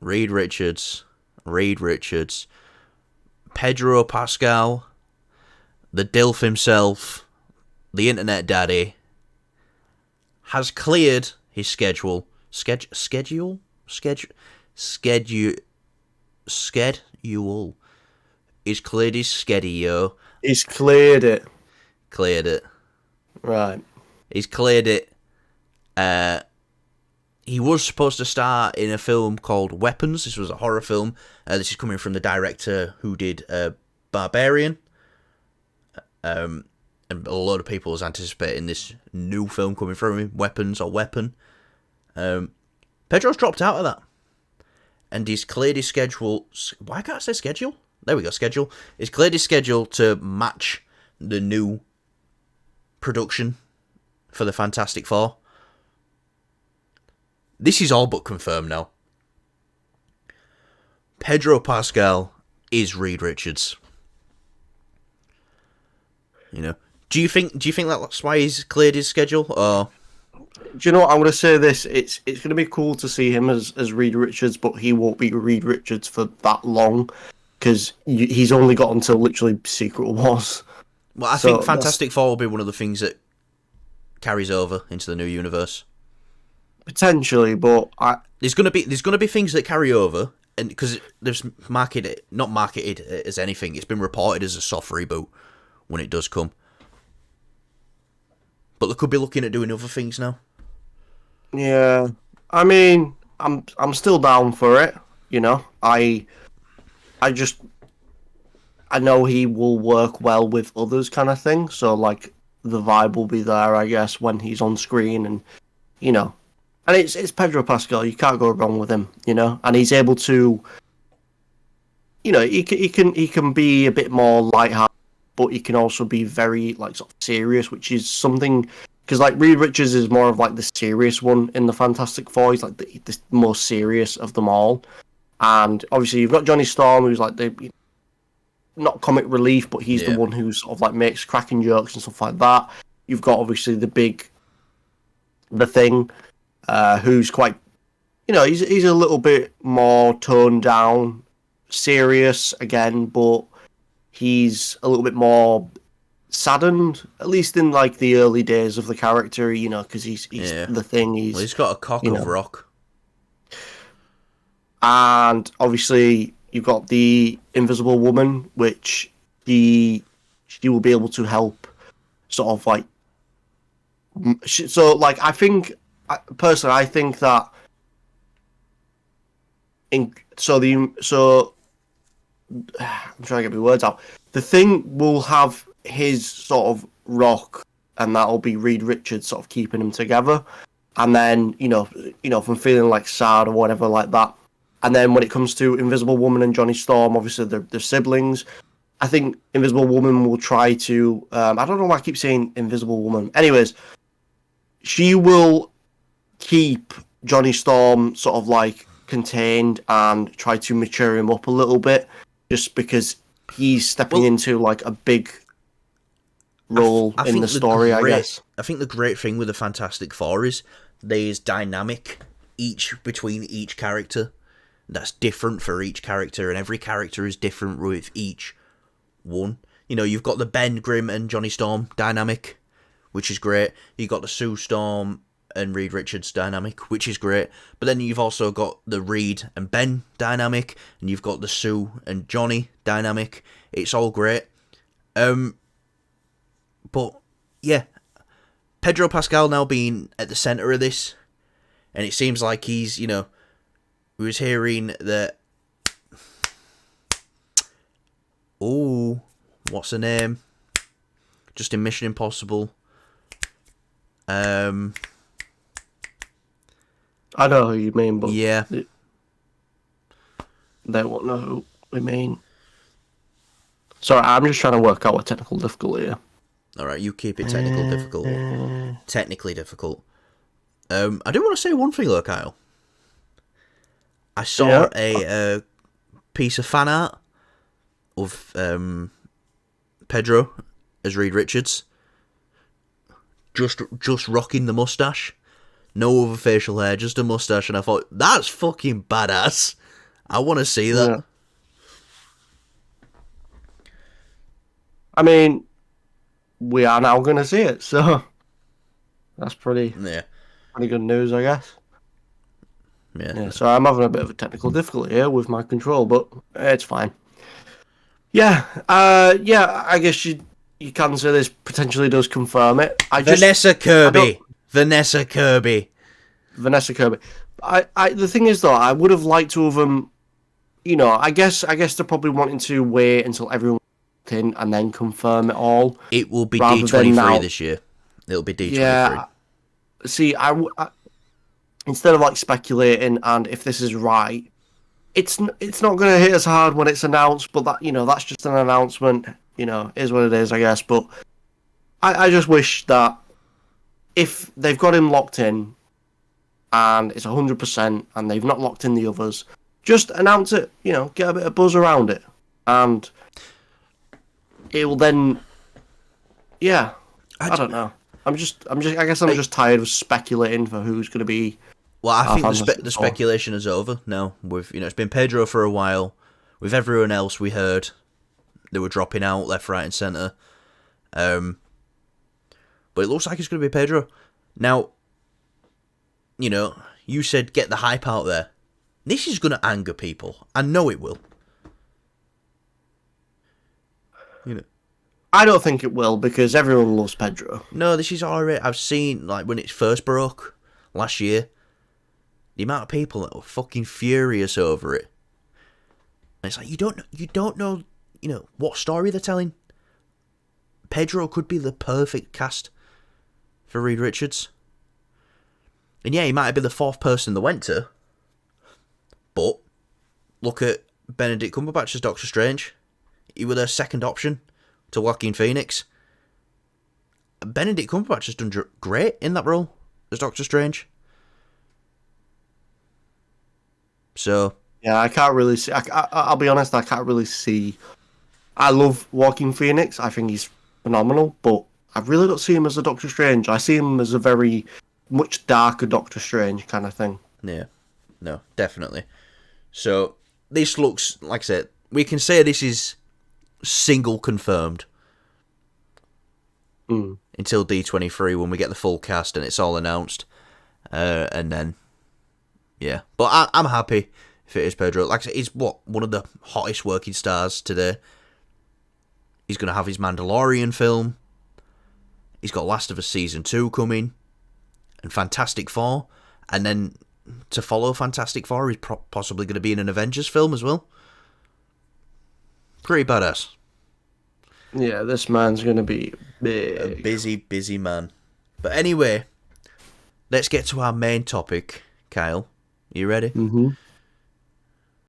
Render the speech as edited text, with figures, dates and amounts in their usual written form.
Reed Richards, Pedro Pascal, the DILF himself, the internet daddy, has cleared his schedule. Schedule. He's cleared his schedule. He's cleared it. Cleared it. Right. He's cleared it. He was supposed to star in a film called Weapons. This was a horror film. This is coming from the director who did Barbarian. And a lot of people was anticipating this new film coming from him, Weapons or Weapon. Pedro's dropped out of that. And he's cleared his schedule. Why can't I say schedule? There we go, schedule. He's cleared his schedule to match the new production for the Fantastic Four. This is all but confirmed now. Pedro is Reed Richards. You know, do you think that's why he's cleared his schedule? Or do you know what? I'm going to say this. It's going to be cool to see him as Reed Richards, but he won't be Reed Richards for that long because he's only got until literally Secret Wars. Well, I think Fantastic Four will be one of the things that carries over into the new universe. Potentially, but there's gonna be things that carry over, and because there's not marketed as anything, it's been reported as a soft reboot when it does come. But they could be looking at doing other things now. Yeah, I mean, I'm still down for it. You know, I know he will work well with others, kind of thing. So like the vibe will be there, I guess, when he's on screen, and you know. And it's Pedro Pascal. You can't go wrong with him, you know. And he's able to, you know, he can be a bit more lighthearted, but he can also be very like sort of serious, which is something because like Reed Richards is more of like the serious one in the Fantastic Four. He's like the most serious of them all. And obviously you've got Johnny Storm, who's like the not comic relief, but he's the one who sort of like makes cracking jokes and stuff like that. You've got obviously the Thing. Who's quite, you know, he's a little bit more toned down, serious again, but he's a little bit more saddened, at least in like the early days of the character, you know, because he's the Thing. He's got a cock of rock. And obviously you've got the Invisible Woman, which she will be able to help sort of like, so like I think personally I think that I'm trying to get my words out. The Thing will have his sort of rock, and that'll be Reed Richards sort of keeping him together. And then you know, if I'm feeling like sad or whatever like that. And then when it comes to Invisible Woman and Johnny Storm, obviously they're siblings. I think Invisible Woman will try to. I don't know why I keep saying Invisible Woman. Anyways, she will keep Johnny Storm sort of like contained and try to mature him up a little bit, just because he's stepping into like a big role in the story, I guess. I think the great thing with the Fantastic Four is there's dynamic between each character that's different for each character, and every character is different with each one. You know, you've got the Ben Grimm and Johnny Storm dynamic, which is great. You've got the Sue Storm and Reed Richards dynamic, which is great. But then you've also got the Reed and Ben dynamic, and you've got the Sue and Johnny dynamic. It's all great. But yeah, Pedro Pascal now being at the centre of this, and it seems like he's, you know, we was hearing that. Oh, what's her name? Just in Mission Impossible. I know who you mean, but yeah, they won't know who we mean. Sorry, I'm just trying to work out what technical difficulty here. All right, you keep it technically difficult. I do want to say one thing though, Kyle. I saw a piece of fan art of Pedro as Reed Richards, just rocking the mustache, no other facial hair, just a mustache, and I thought that's fucking badass. I want to see that. Yeah. I mean, we are now going to see it, so that's pretty Yeah. good news, I guess. Yeah. Yeah, so I'm having a bit of a technical difficulty here with my control, but it's fine. Yeah, yeah, I guess you can say this potentially does confirm it. Vanessa I don't Kirby. Vanessa Kirby. Vanessa Kirby. The thing is though, I would have liked to have I guess they're probably wanting to wait until everyone's in and then confirm it all. It will be Rather than D23 now. this year. It'll be D23. Yeah. See, instead of like speculating and if this is right, it's not going to hit as hard when it's announced. But that's just an announcement. Is what it is, I guess. But I just wish that if they've got him locked in and it's 100% and they've not locked in the others, just announce it. Get a bit of buzz around it, and it will then. Yeah, I don't know. I guess I'm just tired of speculating for who's going to be. Well, I think the speculation is over now. It's been Pedro for a while. With everyone else, we heard they were dropping out left, right, and centre. But it looks like it's going to be Pedro. Now, you said get the hype out there. This is going to anger people. I know it will. I don't think it will because everyone loves Pedro. No, this is already. I've seen when it first broke last year. The amount of people that were fucking furious over it. And it's like you don't know what story they're telling. Pedro could be the perfect cast for Reed Richards. And yeah, he might have been the fourth person they went to. But look at Benedict Cumberbatch as Doctor Strange. He was their second option to Joaquin Phoenix. Benedict Cumberbatch has done great in that role as Doctor Strange. So yeah, I can't really see. I'll be honest, I can't really see. I love Joaquin Phoenix. I think he's phenomenal, but I really don't see him as a Doctor Strange. I see him as a very much darker Doctor Strange kind of thing. Yeah, no, definitely. So this looks, like I said, we can say this is single confirmed until D23 when we get the full cast and it's all announced, and then yeah. But I'm happy if it is Pedro. Like I said, he's one of the hottest working stars today. He's going to have his Mandalorian film. He's got Last of Us Season 2 coming. And Fantastic Four. And then to follow Fantastic Four, he's possibly going to be in an Avengers film as well. Pretty badass. Yeah, this man's going to be big. A busy, busy man. But anyway, let's get to our main topic, Kyle. You ready? Mm-hmm.